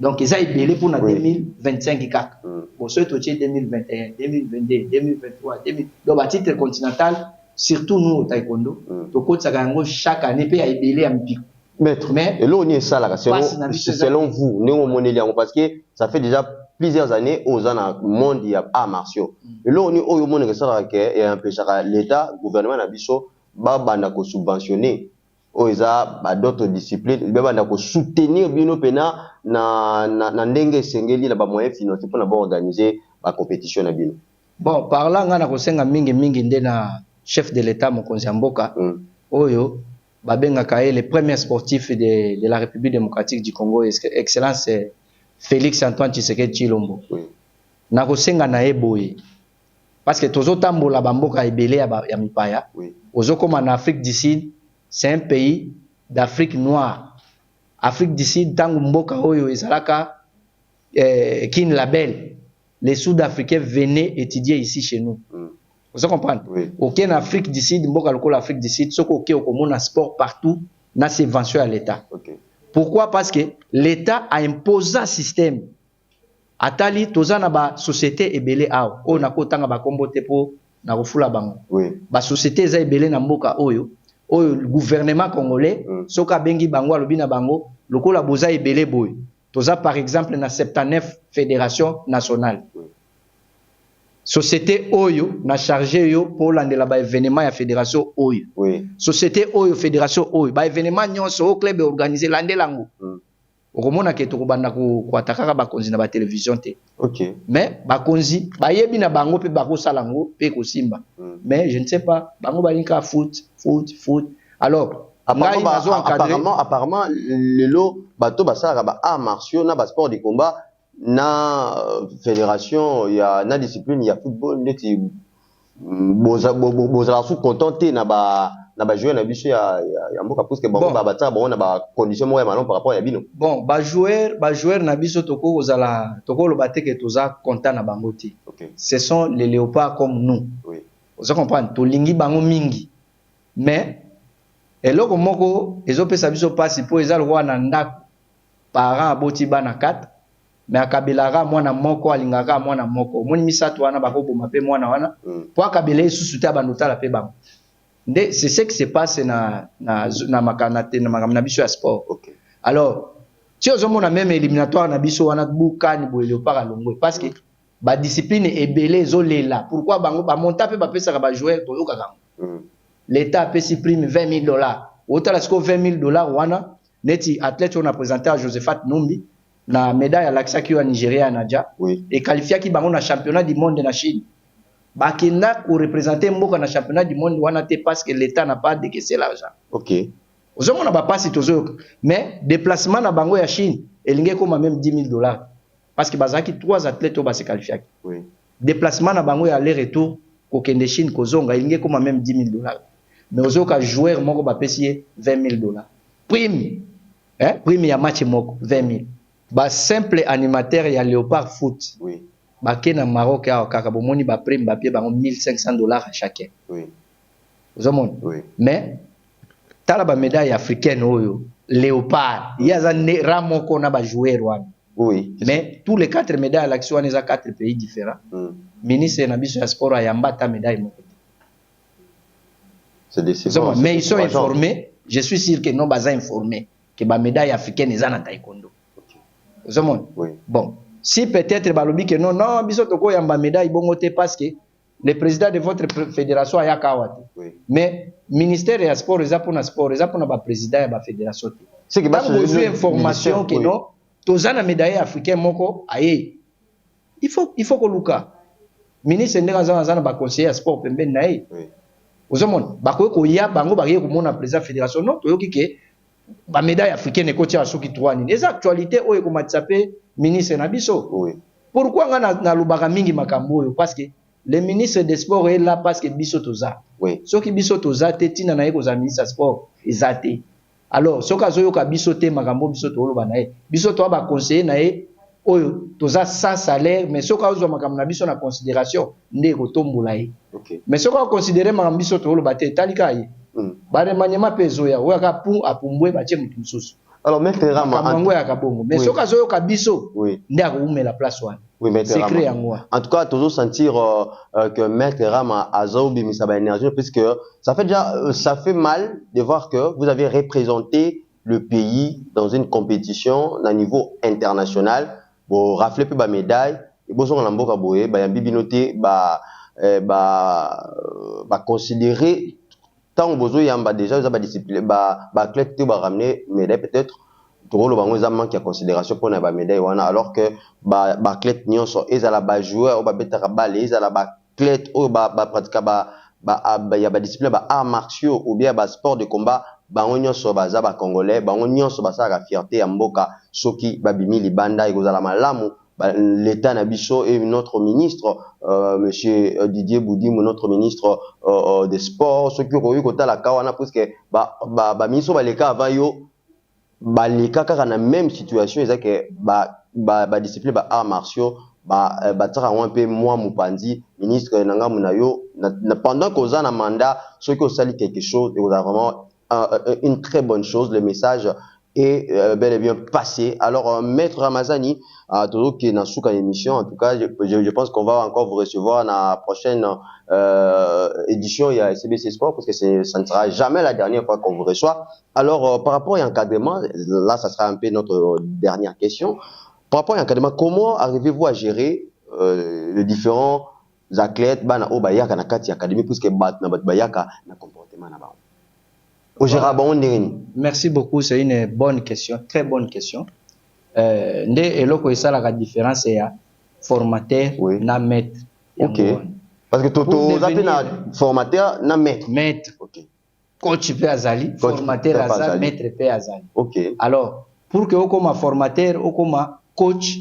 Donc ils a belé pour na 2025 kaka. Bon ça to 2021, 2022, 2023, 2000 donc ba titre continental surtout nous au taekwondo to kotsa kango chaque année pe ya belé ya mpiko. Maître, et là on y est ça là, selon vous, parce que ça fait déjà plusieurs années aux monde il y a arts martiaux. Et là on y au monde que ça et un peu ça l'État, gouvernement nabiso, banda ko subventionner, d'autres disciplines, banda ko soutenir bino pena na ndenge sengeli na ba moyens financiers pour organiser la compétition na bino. Bon, parlant ngana ko senga mingi ndena chef de l'État mokonzi mboka, oyo Babenga Kaye, le premier sportif de la République démocratique du Congo, Excellence Félix Antoine Tshisekedi Tshilombo. Nakosenga na eboye. Parce que tozo tambola bamboka ebele ya mipaya. Ozo comme en Afrique du Sud, c'est un pays d'Afrique noire. Afrique du Sud, tango mboka oyo ezalaka kin label. Les Sud-Africains venaient étudier ici chez nous. Vous comprenez? Aucun Afrique du Sud, l'Afrique du Sud, ce qui est un sport partout, n'a subvention à l'État. Pourquoi? Parce que l'État a imposé un système. Atali, toza na ba société ebele ao. O na kotanga ba kombote po na kofula bango. Ba société za ebele na mboka oyo. Oyo le gouvernement congolais, soka bengi bango alobi na bango, lokola boza ebele boy. Toza par exemple na 79 fédérations nationales. Société Oyo n'a chargé yo pour l'andela ba événement ya fédération Oyo. Société Oyo fédération Oyo ba événement nyonso au club organisé landelango. Okomona ke tokobanda ko atakaka ba konzi na ba télévision te. Mais ba konzi ba yebi na bango pe ba ko salango pe ko simba. Mais je ne sais pas bango ba linka foot. Alors apparemment le lot bato basala ba arts martiaux na ba sport de combat na fédération il y a na discipline il y a football neti boza sous contenté na ba joueur na biso ya mboka parce que bango ba bata bon na ba condition moya malon par rapport ya bino bon ba joueur na biso toko kozala toko lobate que toza content na bango ti ce sont les léopards comme nous vous comprenez to lingi bango mingi mais eloko moko ezopesa biso pasi po ezalo wana ndako parents aboti bana 4 mais akabelara mwana moko alingaka mwana moko moni misato wana bakoboma pe mwana wana po akabela esusu te abanotala pe bango nde c'est ce qui se passe na makanate na makamna biso ya sport alors ti ozomona même éliminatoire na biso wana bukani boyelo para longwe parce que ba discipline ebele ezolela pourquoi bango ba monta pe ba pesa ba joueur to yokaka L'État a payé prime 20 000 $. Autant là, 20 000 $, wana, neti athlète on a présenté à Josephat Numbi, na médaille à l'Axa qui est au Nigeria, Nadja, et qualifié qui bango na championnat du monde na Chine. Bakina pour représenter Mboka na championnat du monde, wana te parce que l'État n'a pas décaissé l'argent. Ok. Aux hommes on n'a pas si mais déplacement na bango ya Chine, il y a même 10 000 $. Parce que bazaki 3 athlètes au bas se qualifié. Oui. Déplacement na bango ya aller-retour, au Kende Chine, Kozonga, il y a même 10 000 $. Mais aux autres joueurs, moko ba pesier 20 000 $. Prime, hein? Prime ya match moko 20 000. Ba simple animateur ya Léopard Foot. Oui. Ba kena Maroc ya kakabomoni ba prime ba pie ba 1 500 $ à chacun. Oui. Vous avez oui. Mais tala ba médaille africaine oyo Léopard, il y a un ramoko na ba joueur wana. Oui. Mais tous les 4 médailles à l'action, ils ont 4 pays différents. Ministre Nabiso Sport a yambata médaille moko. C'est décevant. Mais ils sont informés. Je suis sûr que non, ils sont informés que la médaille africaine est en taekwondo. Oui. Bon, si peut-être balobi que non, non, biso toko yamba médaille bongote parce que le président de votre fédération a kawate. Oui. Mais ministère de sport, ils ont pour le sport, ils ont pour le président de la fédération. C'est que vous avez information que non, tous les médailles africaines moko aye. Il faut que Luka ministre ndanga ba conseiller sport pembe nae. Oui. Ozomon bakoye ko ya bango bakoye ko mona président fédération non toyoki ke ba médaille africaine ko tia soki 3 nini les actualités oyo ko matsape ministre na biso. Oui. Pourquoi na lubaka mingi makambo oyo parce que le ministre des sports est là parce que biso toza. Oui. Soki biso toza te tina na ye ko za ministre sport ezate. Alors soka zoyo ka biso te makambo biso to loba na ye. Biso to ba conseiller na ye oyo toza sans salaire mais soka ozo makambo na biso na considération nde ko tombola ye. Okay. Mais soka considérer makambo biso to loba te talika ye. Bare manyema pezo ya oya ka pu apumbwe ba che mutu mususu. Alors maître Rama makambo ya kabongo mais soka zoyo ka biso nde ko umela place wana. Oui, maître Rama. En tout cas, toujours sentir que maître Rama a mis sa énergie puisque ça fait mal de voir que vous avez représenté le pays dans une compétition à niveau international. Bon, rafler peu ba médaille et bon son lamboka boye ba yambi binoté ba considérer tant bozo yamba déjà ba discipline ba athlète te ba ramener médaille peut-être tout le bango za manque ya considération pour na ba médaille wana alors que ba athlète nyonso ezala ba joueur ba betaka balle ezala ba athlète o ba pratika ya ba discipline ba arts martiaux ou bien ba sport de combat bango nyonso baza ba congolais bango nyonso basala fierté ya mboka soki babimi libanda ekozala malamu l'état na biso et notre ministre monsieur Didier Boudimou notre ministre des sports soki koyi kotala kawana parce que ba ministre baleka avant yo baleka kaka na même situation ezake ba discipline ba arts martiaux bataka un peu moi mupandi ministre nanga munayo pendant qu'on a un mandat soki osali quelque chose et vous avez vraiment une très bonne chose, le message est bel et bien passé. Alors, Maître Ramazani, toujours qui est dans une émission, en tout cas, je pense qu'on va encore vous recevoir dans la prochaine édition, il y a CBC Sport, parce que ça ne sera jamais la dernière fois qu'on vous reçoit. Alors, par rapport à l'encadrement, là, ça sera un peu notre dernière question. Par rapport à l'encadrement, comment arrivez-vous à gérer les différents athlètes, bana obayaka na kati académie, puisque bayaka na comportement na ba. Merci beaucoup, c'est une bonne question, très bonne question. La différence est formateur na maître. Ok. Parce que tout formateur na maître. Maître. Ok. Coach peut azali, formateur azali, maître peut azali. Ok. Alors, pour que vous comme formateur ou comme coach,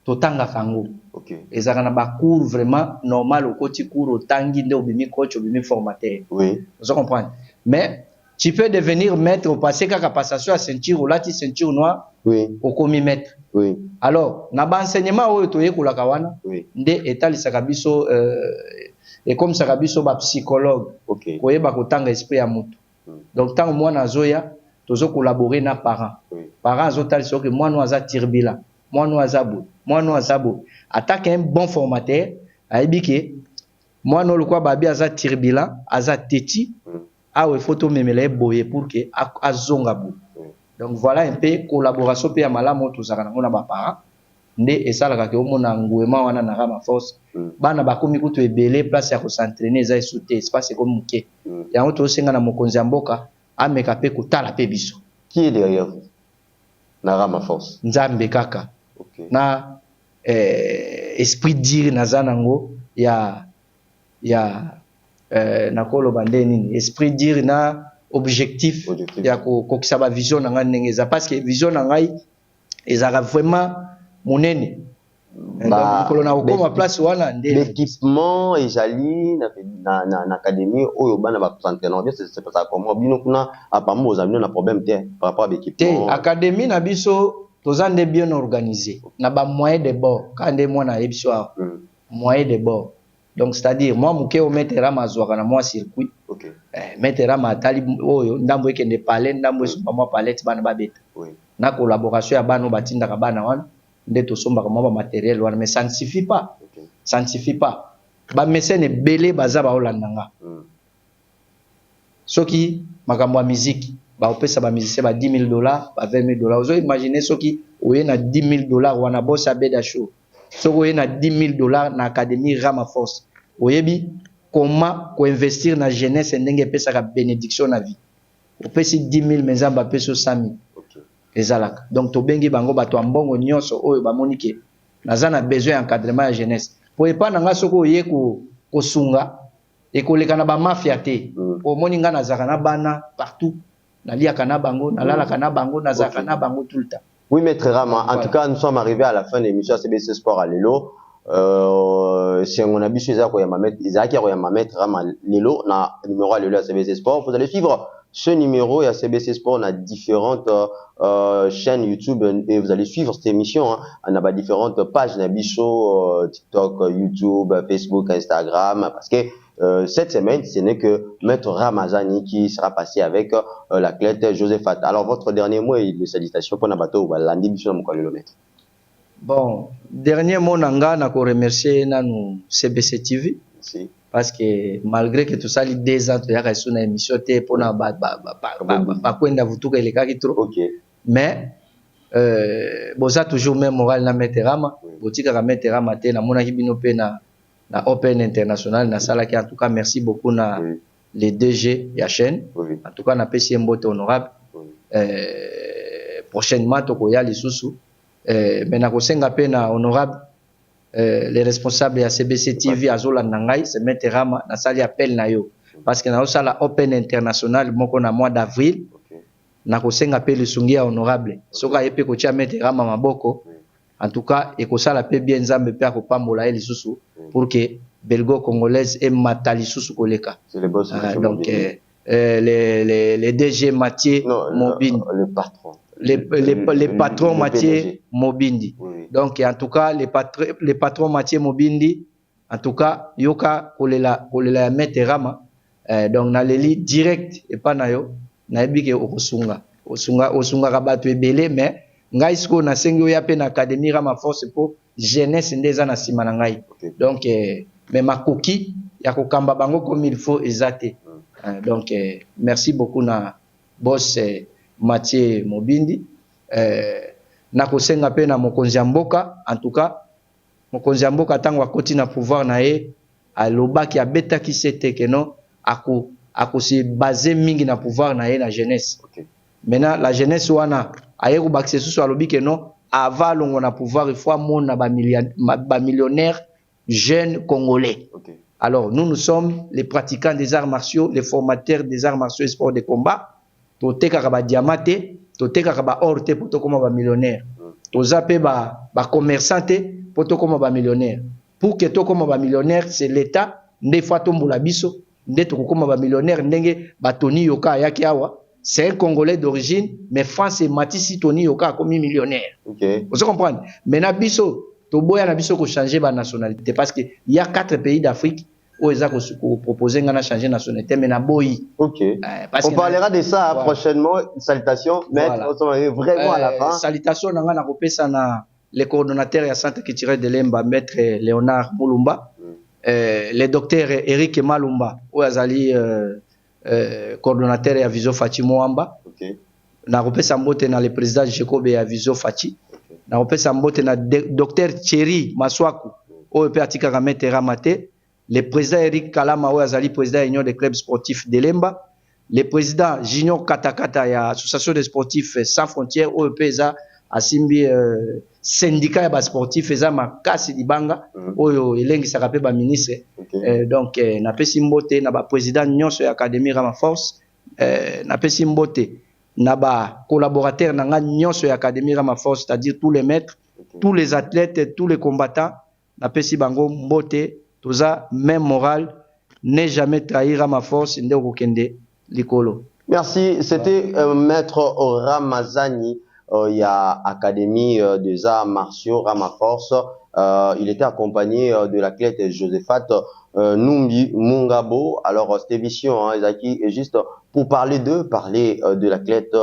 totanga kango. Ok. Et ça na ba cours vraiment normal au coach cours au tangi nde obimi coach obimi formateur. Oui. Vous comprenez? Mais tu peux devenir maître au passé quand passation à ceinture ou là tu ceinture noire. Oui. Au commis maître. Oui. Alors, na ba enseignement oyo toye kula kawana. Oui. Nde etali sakabiso et comme sakabiso ba psychologue. OK. Koye ba kotanga esprit ya mutu. Donc tant moi na zoya tozo collaborer na parents. Oui. Parents azotali soki moi no aza tirbila, moi no azabo, moi no azabo. Attaque un bon formateur, aibike moi no lokwa babi aza tirbila, aza teti. Il faut tout memele boye pour que azonga bou. Donc voilà un peu collaboration pe ya malamu tous za na ba parents nde esalaka ke omona nguema wana na Rama Force bana bakomi kutu ebele place ya s'entraîner eza esute espace comme muke yango tosenga na mokonzi ya mboka ameka pe kotala pe biso. Qui est derrière vous na Rama Force? Nzambe kaka. Na esprit dire naza nango ya nakolo bande nini esprit dire na objectif ya kokisa ba vision na ngai ndenge eza parce que vision na ngai ezaka vraiment monene donc na okoma place wana nde l'équipement ezali na académie oyo bana ba s'entraîner bien c'est pas ça comme bino kuna apamo ozamino na problème par rapport à l'équipement académie na biso tozande bien organisé na ba moyen de bord quand de mwana ebiso moyen de bord. Donc c'est-à-dire moi muke o metera mazwaka na moi circuit. OK. Metera matali oyo ndambo ekende palais ndambo esupa moi palette bana babeta. Oui. Na collaboration ya bana batinda ka bana wana nde to somba ka moi matériel wana mais ça ne suffit pas. OK. Ça ne suffit pas. Ba mécène belé baza ba olandanga. Soki makambo ya musique ba opesa ba musicien ba $10,000 ba $20,000. Ozo imaginer soki oye na $10,000 wana bossa beda show. Soko na $10,000 na académie Rama Force. Oyebi comment investir na jeunesse ndenge pesa ka bénédiction na vie. Opesi 10,000 menzamba peso 100,000. OK. Ezalaka. Donc to bengi bango bato ambongo nyonso oyo ba monike. Naza na besoin encadrement ya jeunesse. Po epa nanga soko oye ko sunga e koleka na ba mafia te. O moninga nazaka na bana partout. Naliaka na bango, nalalaka na bango, nazaka na bango tout le temps. Oui, Maître Rama, en tout cas, nous sommes arrivés à la fin de l'émission CBC Sport à Lelo. Si on a biché Isaac Maître Rama Lelo, na numéro à Lelo à CBC Sport. Vous allez suivre ce numéro et à CBC Sport, on a différentes chaînes YouTube et vous allez suivre cette émission. Hein. On a différentes pages, Nabicho, TikTok, YouTube, Facebook, Instagram, parce que cette semaine, ce n'est que Maître Ramazani qui sera passé avec l'athlète Joseph Atta. Alors, votre dernier mot et de salutation pour Nabato ou l'ambition de mon Maître. Bon, dernier mot, Nanga, n'a qu'à remercier nous CBC TV. Merci. Parce que malgré que tout ça, les 2 ans, il y a une émission pour nous, mais bon, ça toujours même moral na Maître Rama. Botika Maître Rama te na mona hibino pe na Open International na sala qui en tout cas merci beaucoup na les DG ya chaîne. En tout cas na PC Mbote honorable. Prochainement tokoya lisusu mais na kosenga pe na honorable les responsables ya CBC TV azola nangai c'est Maître Rama na sali appel na yo parce que na sala Open International moko na mois d'avril na kosenga pe le sungia honorable soka yepe ko tia Maître Rama maboko. En tout cas, et que ça la paix bien zambe pe akopambola eli susu pour que belgo congolaise et matali susu koleka. C'est le boss. Donc les DG Mathieu Mobindi, le patron. Les patrons Mathieu Mobindi. Donc en tout cas les patrons Mathieu Mobindi en tout cas yoka kolela Maître Rama donc na leli direct et pas na yo na ebike okosunga ka bato ebele mais ngai siko na sengi oya pe na académie Rama Force pour jeunesse ndeza na sima na ngai. Donc mais makoki ya kokamba bango comme il faut exacté. Donc merci beaucoup na boss Mathieu Mobindi na kosenga pe na mokonzi ya mboka en tout cas mokonzi ya mboka tango akoti na pouvoir na ye alobaki abetaki sete keno ako se baser mingi na pouvoir na ye na jeunesse. Maintenant la jeunesse wana ayeku bakse susu alobi ke non avant longo na pouvoir il faut amona ba millionnaires jeunes congolais. Alors nous sommes les pratiquants des arts martiaux, les formateurs des arts martiaux et sports de combat. To teka ba diamate, to teka ba orte pour to comme ba millionnaire. To zape ba commerçant pour to comme ba millionnaire. Pour que to comme ba millionnaire, c'est l'état nde fa tombola biso, nde to comme ba millionnaire ndenge ba Tony Yoka yaki awa. C'est un Congolais d'origine, mais France et Matisse Tony Yoka comme millionnaire. Vous comprenez? Mais Nabiso, Toboya Nabiso ko changer ba nationalité parce que il y a 4 pays d'Afrique où ils ont proposé de changer nationalité, mais Naboyi. On parlera de ça prochainement. Salutations, maître. Voilà. Vraiment à la fin. Salutations, nanga kopesa na les coordonnateurs ya centre qui tirait de l'Emba, maître Léonard Moulumba, le docteur Eric Malumba, où azali coordonnateur ya Viso Fachi Moamba. Na kopesa mbote na le président Jacob ya Viso Fachi. na opesa mbote na Dr Thierry Maswaku oyo pe atikaka maître Ramate, le président Eric Kalama oyo azali président union des clubs sportifs de Lemba, le président Junior Katakata ya association des sportifs sans frontières oyo pe eza asimbi syndicat ya ba sportif eza makasi libanga oyo elengisaka pe ba ministre. Donc na pesi mbote na ba président nyonso ya académie Rama Force, na pesi mbote na ba collaborateurs na nga nyonso ya académie Rama Force, c'est-à-dire tous les maîtres, tous les athlètes, tous les combattants, na pesi bango mbote, toza même moral, ne jamais trahir Rama Force nde okende likolo. Merci, c'était maître Ramazani. Il y a Académie des arts martiaux Rama Force. Il était accompagné de l'athlète Josephat Numbi Mungabo. Alors cette émission, Ezaki, est juste pour parler d'eux, parler de l'athlète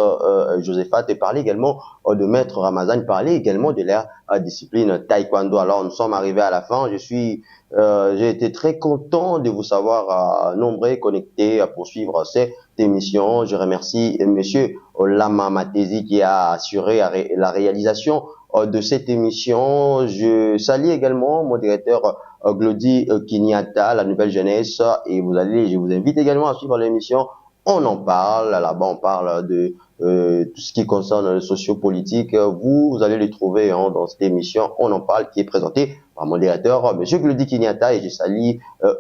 Josephat et parler également de maître Ramazani, parler également de la discipline taekwondo. Alors nous sommes arrivés à la fin. J'ai été très content de vous savoir nombreux connectés à poursuivre cette émission. Je remercie monsieur Olama Matezi qui a assuré la réalisation de cette émission. Je salue également mon directeur Glody Kinyata, la nouvelle jeunesse, et je vous invite également à suivre l'émission. On en parle, là-bas on parle de tout ce qui concerne le sociopolitique. Vous allez le trouver dans cette émission. On en parle qui est présentée par mon directeur, monsieur Glody Kinyata, et je salue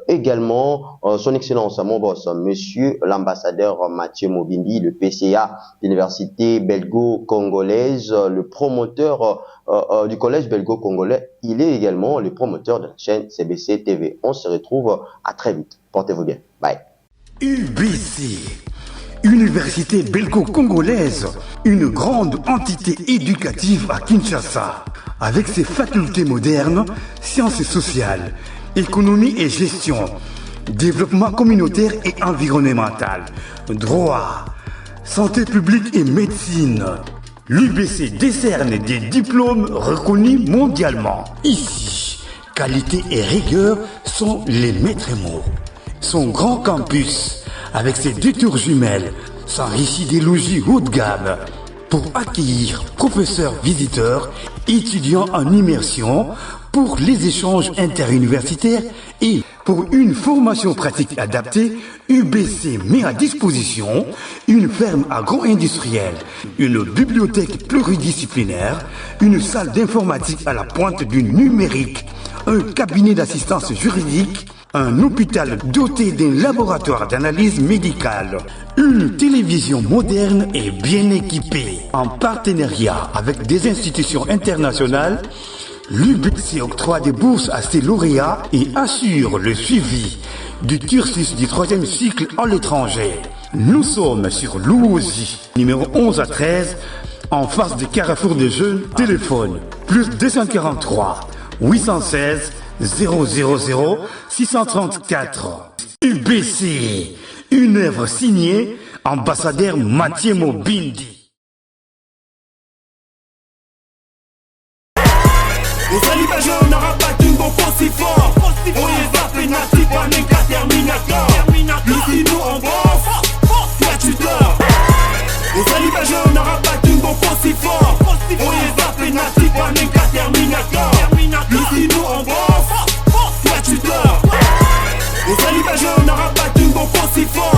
également son excellence, mon boss, monsieur l'ambassadeur Mathieu Mobindi, le PCA l'université belgo-congolaise, le promoteur du collège belgo-congolais. Il est également le promoteur de la chaîne CBC TV. On se retrouve à très vite. Portez-vous bien. Bye. UBC, Université belgo-congolaise, une grande entité éducative à Kinshasa, avec ses facultés modernes, sciences sociales, économie et gestion, développement communautaire et environnemental, droit, santé publique et médecine. L'UBC décerne des diplômes reconnus mondialement. Ici, qualité et rigueur sont les maîtres mots. Son grand campus, avec ses 2 tours jumelles, s'enrichit des logis haut de gamme pour accueillir professeurs, visiteurs, étudiants en immersion pour les échanges interuniversitaires et pour une formation pratique adaptée. UBC met à disposition une ferme agro-industrielle, une bibliothèque pluridisciplinaire, une salle d'informatique à la pointe du numérique, un cabinet d'assistance juridique, un hôpital doté d'un laboratoire d'analyse médicale, une télévision moderne et bien équipée. En partenariat avec des institutions internationales, l'UBC octroie des bourses à ses lauréats et assure le suivi du cursus du 3e cycle à l'étranger. Nous sommes sur Louosi, numéro 11 à 13, en face du Carrefour des Jeunes. Téléphone plus 243 816 000 634. UBC, une œuvre signée ambassadeur Mathieu Mobindi. Ozali ba jeune n'aura pas d'une bon si fort. On les a fait natif par les cas terminator. Ici nous on bosse, toi tu dors. Ozali ba jeune n'aura pas d'une bon si fort. On les a fait natif par les cas terminator. Ici nous on bosse, toi tu dors. Ozali ba jeune n'aura pas d'une bon si fort.